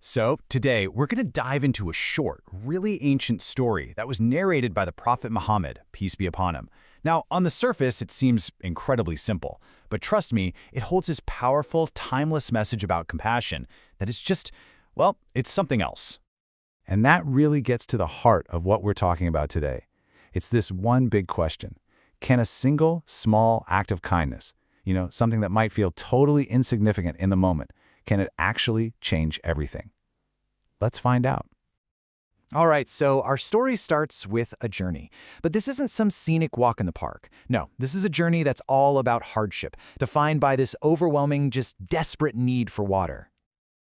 So, today we're going to dive into a short, really ancient story that was narrated by the Prophet Muhammad, peace be upon him. Now, on the surface, it seems incredibly simple, but trust me, it holds this powerful, timeless message about compassion that is just, well, it's something else. And that really gets to the heart of what we're talking about today. It's this one big question. Can a single, small act of kindness, something that might feel totally insignificant in the moment, can it actually change everything? Let's find out. All right, so our story starts with a journey. But this isn't some scenic walk in the park. No, this is a journey that's all about hardship, defined by this overwhelming, just desperate need for water.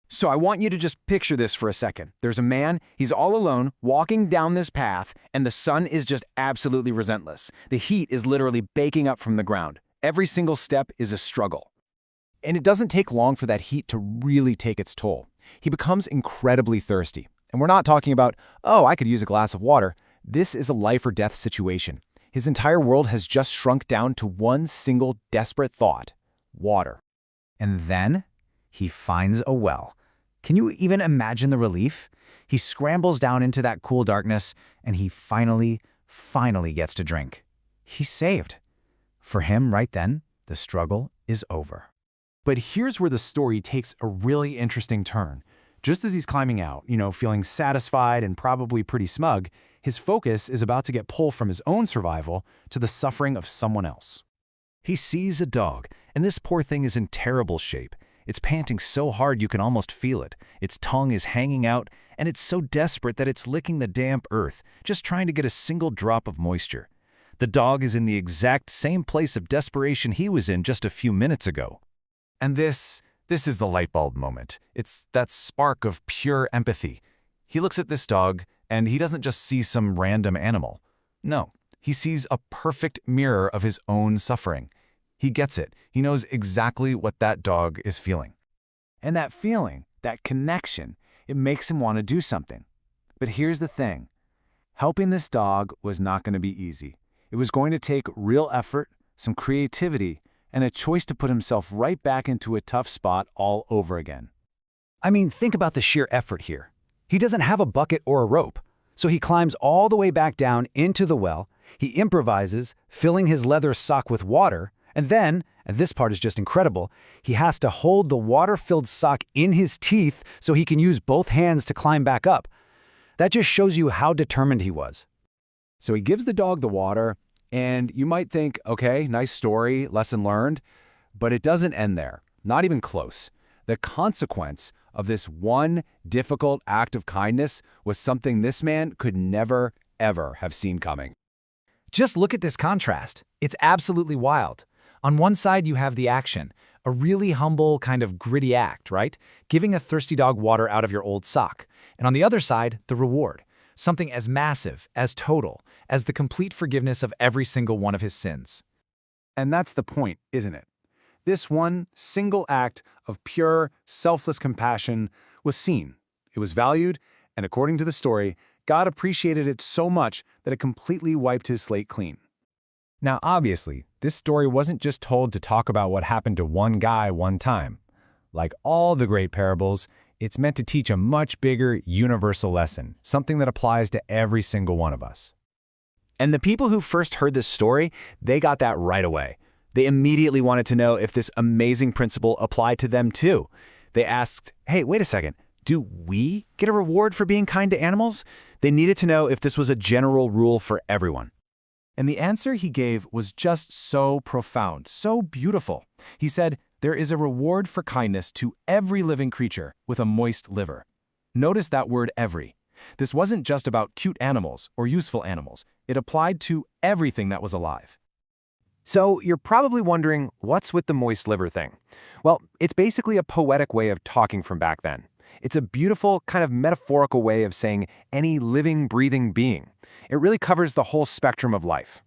So I want you to just picture this for a second. There's a man, he's all alone, walking down this path, and the sun is just absolutely relentless. The heat is literally baking up from the ground. Every single step is a struggle. And it doesn't take long for that heat to really take its toll. He becomes incredibly thirsty. And we're not talking about, oh, I could use a glass of water. This is a life or death situation. His entire world has just shrunk down to one single desperate thought: water. And then he finds a well. Can you even imagine the relief? He scrambles down into that cool darkness, and he finally gets to drink. He's saved. For him, right then, the struggle is over. But here's where the story takes a really interesting turn. Just as he's climbing out, feeling satisfied and probably pretty smug, his focus is about to get pulled from his own survival to the suffering of someone else. He sees a dog, and this poor thing is in terrible shape. It's panting so hard you can almost feel it. Its tongue is hanging out, and it's so desperate that it's licking the damp earth, just trying to get a single drop of moisture. The dog is in the exact same place of desperation he was in just a few minutes ago. And this is the light bulb moment. It's that spark of pure empathy. He looks at this dog, and he doesn't just see some random animal. No, he sees a perfect mirror of his own suffering. He gets it. He knows exactly what that dog is feeling. And that feeling, that connection, it makes him want to do something. But here's the thing. Helping this dog was not going to be easy. It was going to take real effort, some creativity, and a choice to put himself right back into a tough spot all over again. I mean, think about the sheer effort here. He doesn't have a bucket or a rope, so he climbs all the way back down into the well. He improvises, filling his leather sock with water, and then, and this part is just incredible, he has to hold the water-filled sock in his teeth so he can use both hands to climb back up. That just shows you how determined he was. So he gives the dog the water, and you might think, okay, nice story, lesson learned, but it doesn't end there, not even close. The consequence of this one difficult act of kindness was something this man could never, ever have seen coming. Just look at this contrast. It's absolutely wild. On one side, you have the action, a really humble, kind of gritty act, right? Giving a thirsty dog water out of your old sock. And on the other side, the reward. Something as massive, as total, as the complete forgiveness of every single one of his sins. And that's the point, isn't it? This one single act of pure, selfless compassion was seen. It was valued, and according to the story, God appreciated it so much that it completely wiped his slate clean. Now, obviously, this story wasn't just told to talk about what happened to one guy one time. Like all the great parables, it's meant to teach a much bigger, universal lesson, something that applies to every single one of us. And the people who first heard this story, they got that right away. They immediately wanted to know if this amazing principle applied to them too. They asked, hey, wait a second, do we get a reward for being kind to animals? They needed to know if this was a general rule for everyone. And the answer he gave was just so profound, so beautiful. He said, there is a reward for kindness to every living creature with a moist liver. Notice that word every. This wasn't just about cute animals or useful animals. It applied to everything that was alive. So you're probably wondering, what's with the moist liver thing? Well, it's basically a poetic way of talking from back then. It's a beautiful, kind of metaphorical way of saying any living, breathing being. It really covers the whole spectrum of life.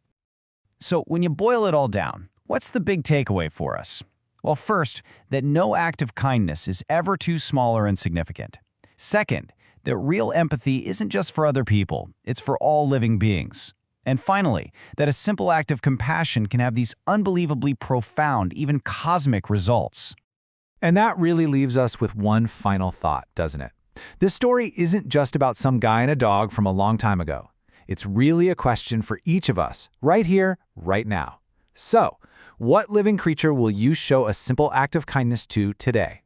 So when you boil it all down, what's the big takeaway for us? Well, first, that no act of kindness is ever too small or insignificant. Second, that real empathy isn't just for other people, it's for all living beings. And finally, that a simple act of compassion can have these unbelievably profound, even cosmic results. And that really leaves us with one final thought, doesn't it? This story isn't just about some guy and a dog from a long time ago. It's really a question for each of us, right here, right now. So, what living creature will you show a simple act of kindness to today?